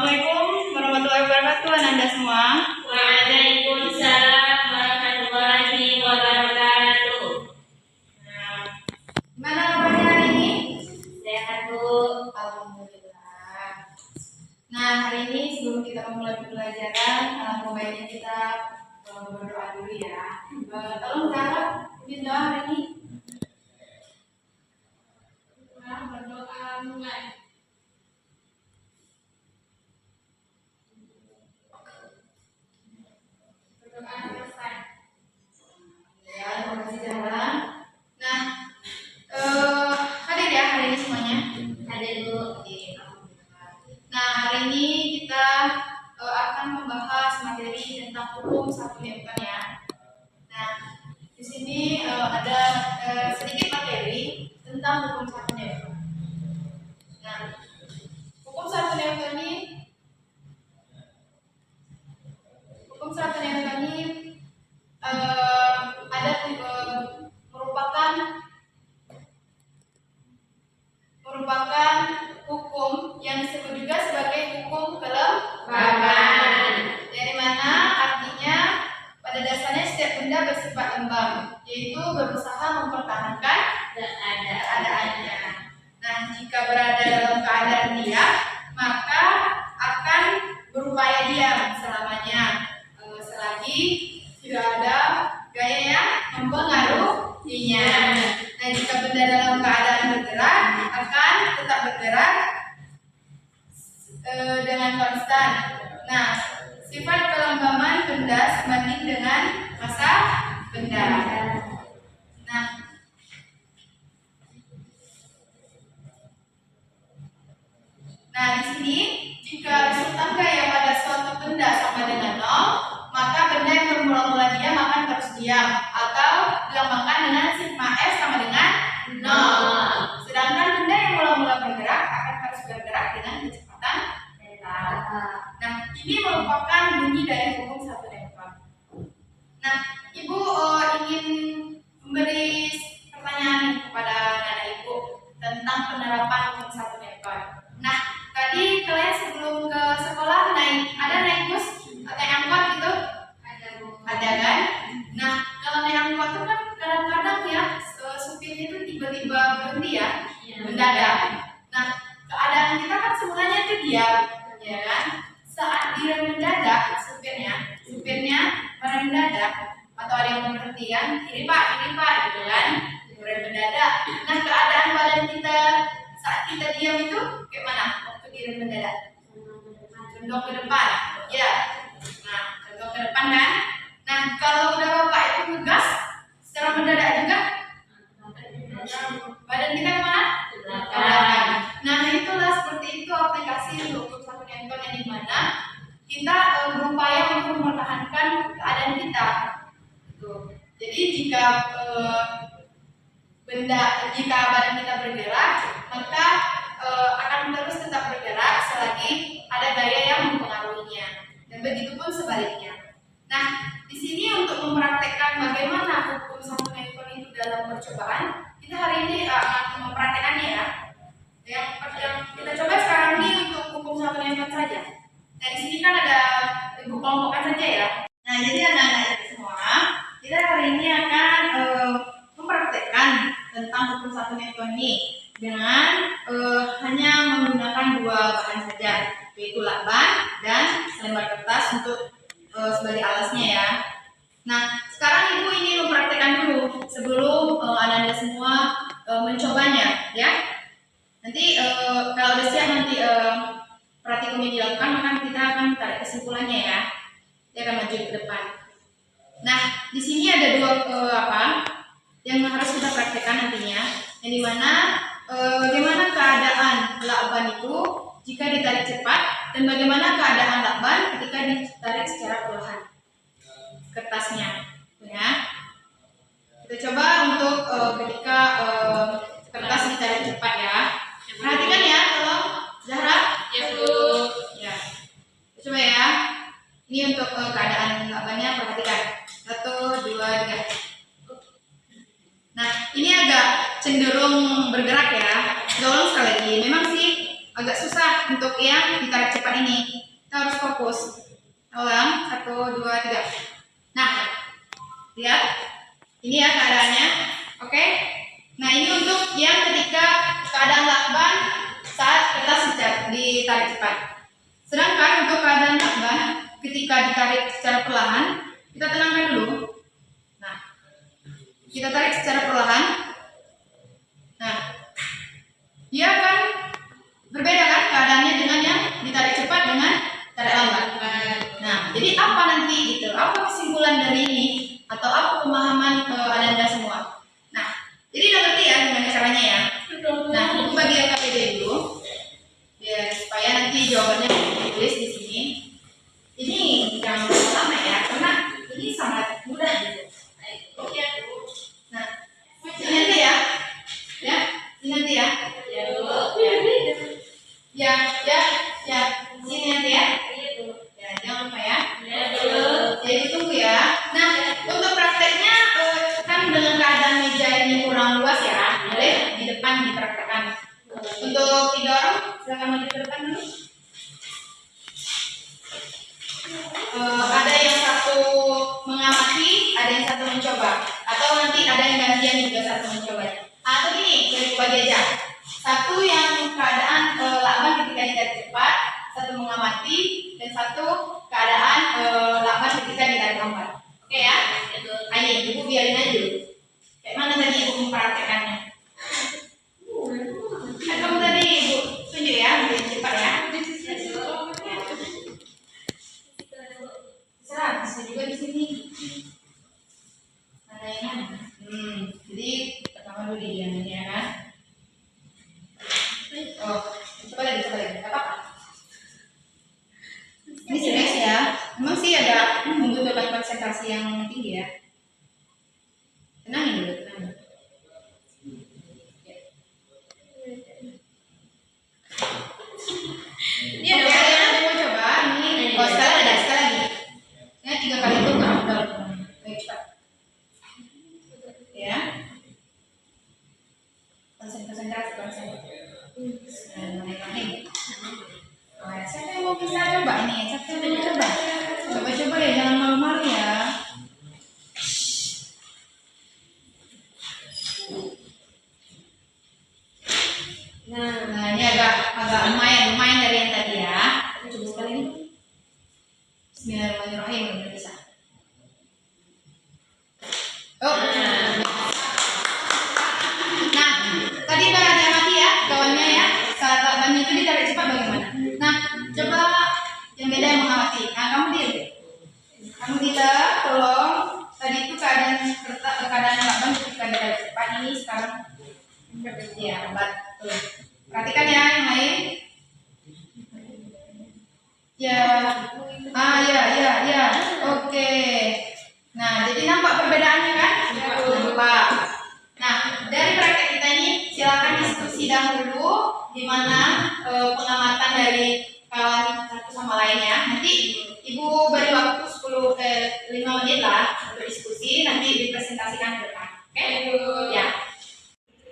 Assalamualaikum warahmatullahi wabarakatuh, Anda semua. Waalaikumsalam warahmatullahi wabarakatuh. Gimana kabarnya hari ini? Sehat, Bu. Alhamdulillah. Nah, hari ini sebelum kita memulai pembelajaran, baiknya kita berdoa dulu ya. Tolong Zahra, bikin doa hari ini. Berdoa mulai. Ya, terima kasih Zahra. Nah, hadir ya hari ini semuanya. Hadir, Bu. Nah, hari ini kita akan membahas materi tentang hukum satu Newton ya. Nah, di sini ada sedikit materi tentang hukum satu Newton. Nah, hukum satu Newton ini merupakan hukum yang disebut juga sebagai hukum kelembagaan. Dari mana artinya pada dasarnya setiap benda bersifat lembab, yaitu berusaha mempertahankan keadaannya. Nah, jika berada dalam keadaan diam, maka akan berupaya diam selamanya, selagi tidak ada gaya yang mempengaruhinya. Nah, jika benda dalam keadaan bergerak, akan tetap bergerak dengan konstan. Nah, sifat kelembaban benda sebanding dengan massa benda. Nah, di sini jika resultan gaya pada suatu benda sama dengan 0, maka benda yang bermula-mula diam akan terus diam, atau dilambangkan dengan sigma S sama dengan 0. Sedangkan benda yang mula-mula bergerak akan terus bergerak dengan kecepatan delta. Nah, ini merupakan bunyi dari hukum satu Newton. Nah, Ibu ingin memberi pertanyaan nih kepada anak Ibu tentang penerapan hukum satu Newton. Nah, tadi kalian sebelum ke sekolah ada naik bus atau naik angkot gitu? Ada kan? Nah, kalau naik angkot itu kan kadang-kadang ya supirnya itu tiba-tiba berhenti ya, mendadak. Nah, keadaan kita kan semuanya itu diam, ya kan? Saat dia mendadak, supirnya mendadak atau ada yang berhenti kan? Ini Pak, gitu kan? Kemudian mendadak. Nah, keadaan badan kita saat kita diam itu kayak mana? Waktu dia mendadak? Condong ke depan, ya. Nah, condong ke depan kan? Nah, kalau udah Bapak itu ngegas secara mendadak juga, badan kita kemana? Ke belakang. Nah, itulah seperti itu aplikasi untuk hukum satu Newton yang dimana kita berupaya untuk mempertahankan keadaan kita. Jadi jika badan kita bergerak, maka akan terus tetap bergerak selagi ada gaya yang mempengaruhinya, dan begitu pun sebaliknya. Nah, di sini untuk mempraktekkan bagaimana hukum satu Newton itu dalam percobaan, kita hari ini akan mempraktekannya ya. Yang kita coba sekarang ini untuk hukum satu Newton saja. Nah, di sini kan ada ibu kelompokkan saja ya. Nah, jadi anak-anak semua, kita hari ini akan mempraktekkan tentang hukum satu Newton ini dengan hanya menggunakan dua bahan saja, yaitu lakban dan selembar kertas untuk sebagai alasnya ya. Nah, sekarang Ibu ingin mempraktekkan dulu sebelum anak-anak semua mencobanya ya. Nanti kalau udah siap nanti praktikum yang dilakukan, maka kita akan tarik kesimpulannya ya. Dia akan maju ke depan. Nah, di sini ada dua yang harus kita praktekkan nantinya, yang dimana bagaimana keadaan lakban itu jika ditarik cepat dan bagaimana keadaan lakban ketika ditarik secara perlahan kertasnya, ya. Kita coba untuk ketika kertas ditarik cepat ya. Perhatikan ya, tolong Zahra. Ya, Bu. Ya. Coba ya. Ini untuk keadaan lakbannya, perhatikan. 1, 2, 3. Nah, ini agak cenderung bergerak ya. Ulang sekali lagi. Memang sih agak susah untuk yang ditarik cepat ini. fokus. Ulang, 1, 2, 3. Nah, lihat, ini ya keadaannya. Oke. Nah, ini untuk yang ketika keadaan lakban saat kertas ditarik cepat. Sedangkan untuk keadaan lakban ketika ditarik secara perlahan, kita tenangkan dulu. Nah, kita tarik secara perlahan. Nah, dia akan berbeda kan keadaannya dengan yang ditarik cepat dengan tarik lambat. Nah, jadi apa nanti gitu? Apa kesimpulan dari ini atau apa pemahaman Anda semua? Nah, jadi udah ngerti ya gimana caranya ya. Nah, aku bagi LKPD dulu, biar supaya nanti jawabannya ditulis di sini. Ini yang pertama ya, karena ini sangat mudah gitu. Oke. Nah, ini nanti ya, ini nanti ya. Ya, sini nanti ya. Ya, jangan lupa ya. Jadi tunggu ya. Nah, untuk prakteknya kan dengan keadaan meja ini kurang luas ya, boleh di depan dipraktekkan. Untuk 3 orang, silakan maju ke depan dulu. Ada yang satu mengamati, ada yang satu mencoba, atau nanti ada yang gantian juga satu mencoba. Atau gini, dari bagi aja. Satu yang keadaan lakban ketika ditarik cepat, satu mengamati, dan satu keadaan lakban ketika ditarik lambat. Oke ya? Ayo, ibu biarin aja dulu. Kayak mana tadi ibu mempraktekannya? Kan kamu tadi ibu tunjuk ya, biar cepat ya. Serah, bisa juga di sini. Mana yang mana? Jadi pertama dulu diamnya ya kan? Oh, coba lagi, gak apa-apa. Ini serius ya, memang sih agak membutuhkan konsentrasi yang tinggi ya. Tenangin dulu, tenangin. Ini ada yang mau coba, ini sekali lagi. Ini 3 kali itu kurang dalam. Baik, cepat. Ya. Konsentrasi. Siapa yang mau bisa coba ini? Siapa yang mau coba? Coba ya, jangan malu-malu ya. Nah, ini agak lumayan dari yang tadi ya. Coba sekali ini. Bismillahirrahmanirrahim, udah bisa. Oh. Nah, tadi udah diamati ya kawannya ya. Saat lakbannya itu ditarik cepat bagaimana? Nah, coba yang beda yang mengamati. Nah, kamu diam. Kamu tidak, tolong. Tadi itu keadaan lakban ketika ditarik cepat, ini sekarang ya lambat. Perhatikan ya yang lain. Ya. Oke. Nah, jadi nampak perbedaannya kan? Nampak. Nah, dari praktek kita ini silakan diskusi dahulu di mana pengamatan dari kawan satu sama lainnya. Nanti ibu beri waktu 5 menit lah untuk diskusi, nanti dipresentasikan ke depan. Oke? Ya.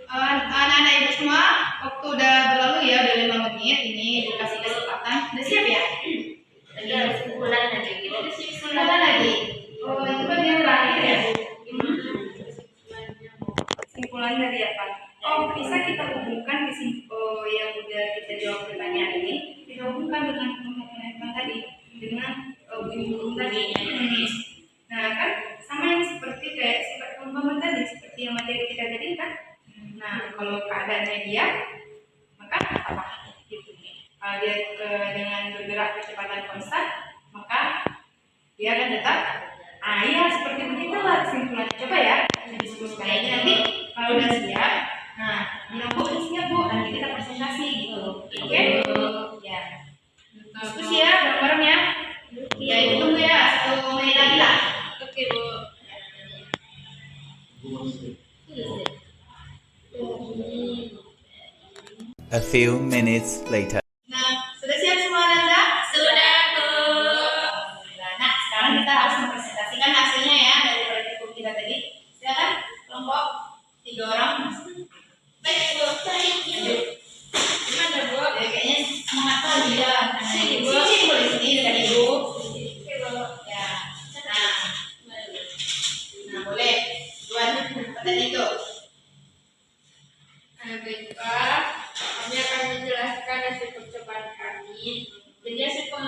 Anak-anak ibu semua, waktu udah berlalu ya, udah 5 menit. Ini dikasih kesempatan. Udah siap ya? Kesimpulan lagi. Kesimpulan lagi. Oh, itu bagian terakhir ya? Kesimpulan dari apa? Oh, bisa kita hubungkan yang udah kita jawab pertanyaan ini, kita hubungkan dengan pemahaman tadi, dengan bunyi burung tadi. Nah, kan sama yang seperti kayak sifat pemahaman tadi, seperti yang materi kita tadi kan. Nah, kalau keadaannya dia, maka apa? Gitu. Kalau dia dengan bergerak kecepatan konstan, maka dia akan tetap. Iya, seperti begitulah kesimpulannya. Coba ya, diskusikan aja nanti. Kalau udah siap, nah, bilang bu, udah siap bu, nanti kita presentasi gitu. Oke? Ya. Diskusi ya, bareng-bareng ya. Ya, itu tunggu ya, 1 menit lagi lah. Oke bu. A few minutes later. Nah, sudah siap semua Nanda? Sudah, Bu. Nah, sekarang kita harus mempresentasikan hasilnya ya dari praktikum kita tadi. Silakan kelompok 3 orang. Baik, Bu. Lanjut. Gimana, Bu? Ya, kayaknya semangat lagi ya. Sini, boleh sini dekat Ibu.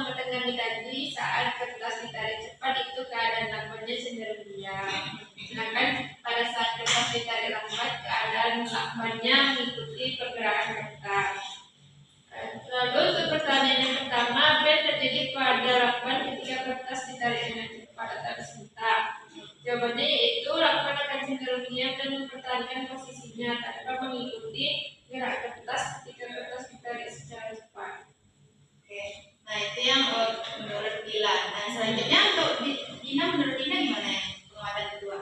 dengan dikaji saat kertas ditarik cepat itu keadaan lakbannya cenderung diam. Sedangkan pada saat kertas ditarik lambat, keadaan lakbannya mengikuti pergerakan kertas. Lalu untuk pertanyaan yang pertama, apa yang terjadi pada lakban ketika kertas ditarik dengan cepat atau sebentar? Jawabannya yaitu lakban akan cenderung diam dan mempertahankan posisinya tanpa mengikuti gerak kertas ketika kertas ditarik secara cepat. Oke, nah itu yang menurut Dilan. Nah selanjutnya untuk Dina, menurut Dina gimana ya penguatan kedua?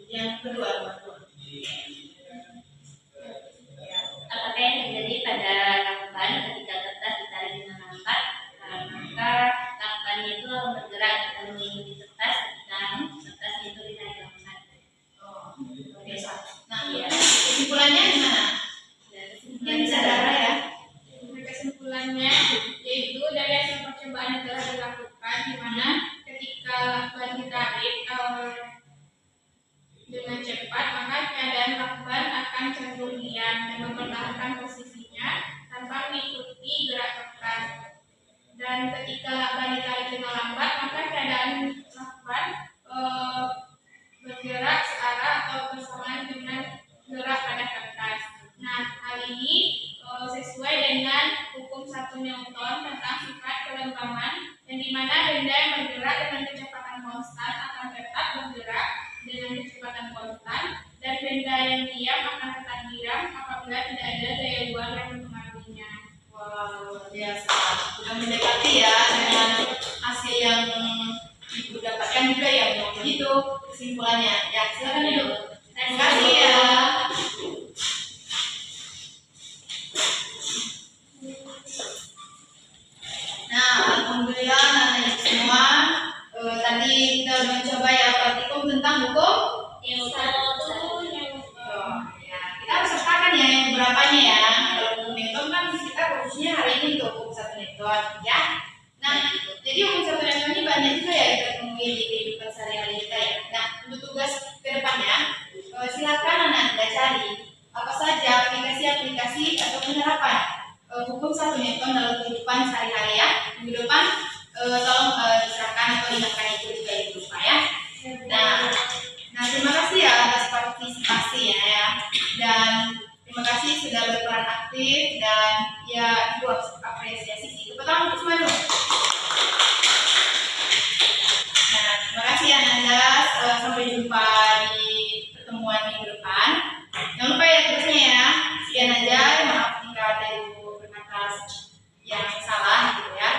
Yang kedua. Apakah yang terjadi pada lakban ketika kertas ditarik dengan lambat? Maka lakbannya itu akan bergerak dan mengikuti kertas ketika kertas itu ditarik lambat. Oh, biasa. Nah, kesimpulannya gimana? Mungkin bisa darah ya. Kesimpulannya yaitu dari hasil percobaan yang telah dilakukan, di mana ketika lakban ditarik dengan cepat, maka keadaan lakban akan cenderung diam dan mempertahankan posisinya tanpa mengikuti gerak kertas. Dan ketika lakban ditarik dengan lambat, maka keadaan lakban bergerak searah atau bersamaan dengan gerak pada kertas. Nah, hal ini sesuai dengan hukum 1 Newton tentang sifat kelembaman, yang dimana benda yang bergerak dengan kecepatan konstan akan tetap bergerak dengan kecepatan konstan, dan benda yang diam akan tetap diam apabila tidak ada daya luar yang mempengaruhinya. Wah, luar biasa. Sudah mendekati ya dengan hasil yang Ibu dapatkan juga ya, begitu kesimpulannya. Ya, silakan Ibu. Terima kasih ya. Nah, alhamdulillah anak-anak semua tadi kita mencoba ya praktikum tentang hukum Newton. Oh, ya, kita harus sertakan ya yang beberapanya ya. Kalau hukum Newton kan kita fokusnya hari ini untuk hukum 1 Newton ya. Nah, jadi hukum 1 Newton ini banyak juga ya kita temui di kehidupan sehari-hari kita ya. Nah, untuk tugas kedepannya silakan anak-anak cari apa saja aplikasi-aplikasi atau penerapan hukum 1 Newton dalam kehidupan sehari-hari ya. Minggu depan tolong diserahkan atau diingatkan itu juga Ibu lupa ya. Nah, terima kasih ya atas partisipasinya ya. Dan terima kasih sudah berperan aktif dan ya Ibu apresiasi sih. Tepuk tangan untuk semua dulu. Nah, terima kasih ya Nanda. Sampai jumpa di pertemuan minggu depan. Jangan lupa ya terusnya ya. Sekian aja. Maaf jika ada Ibu berkata yang salah gitu ya.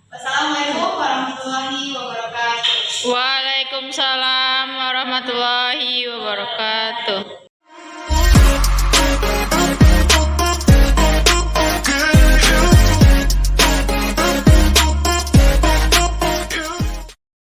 Wassalamualaikum warahmatullahi wabarakatuh. Waalaikumsalam warahmatullahi wabarakatuh.